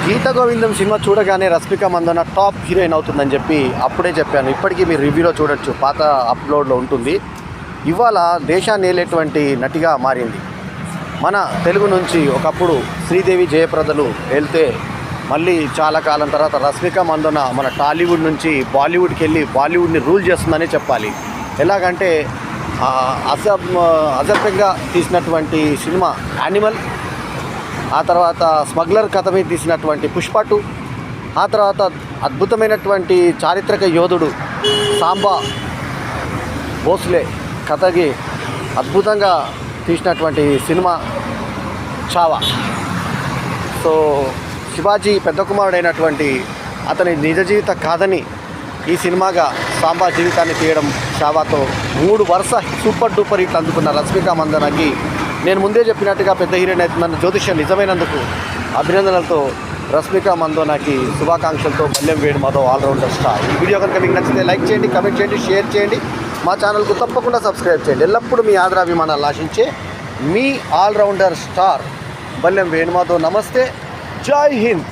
గీత గోవిందం cinema చూడగానే Rashmika Mandanna top heroine అవుతుందని చెప్పి అప్పుడే చెప్పాను. ఇప్పటికీ మీరు రివ్యూలో చూడొచ్చు, పాత అప్లోడ్లో ఉంటుంది. ఇవాళ దేశాన్ని ఏలేటువంటి నటిగా మారింది. మన తెలుగు నుంచి ఒకప్పుడు శ్రీదేవి జయప్రదలు వెళ్తే మళ్ళీ చాలా కాలం తర్వాత రష్మిక మందన మన టాలీవుడ్ నుంచి బాలీవుడ్కి వెళ్ళి బాలీవుడ్ని రూల్ చేస్తుందనే చెప్పాలి. ఎలాగంటే అజర్పంగా తీసినటువంటి సినిమా యానిమల్, ఆ తర్వాత స్మగ్లర్ కథ మీద తీసినటువంటి పుష్ప 2, ఆ తర్వాత అద్భుతమైనటువంటి చారిత్రక యోధుడు సాంబా భోస్లే కథకి అద్భుతంగా తీసినటువంటి సినిమా చావా. సో శివాజీ పెద్ద కుమారుడైనటువంటి అతని నిజ జీవిత కథని ఈ సినిమాగా సాంబా జీవితాన్ని తీయడం చావాతో 3 వరుస సూపర్ డూపర్ హిట్లు అందుకున్న రష్మిక మందనకి నేను ముందే చెప్పినట్టుగా పెద్ద హీరోయిన్ అవుతుందన్న జ్యోతిష్యం నిజమైనందుకు అభినందనలతో రష్మిక మందనకి శుభాకాంక్షలతో బల్లెం వేణుమాధవ్ ఆల్రౌండర్ స్టార్. ఈ వీడియో కనుక మీకు నచ్చితే లైక్ చేయండి, కమెంట్ చేయండి, షేర్ చేయండి. మా ఛానల్కు తప్పకుండా సబ్స్క్రైబ్ చేయండి. ఎల్లప్పుడూ మీ ఆదరాభిమానాలు ఆశించే మీ ఆల్రౌండర్ స్టార్ బల్లెం వేణుమాధవ్. నమస్తే, జై హింద్.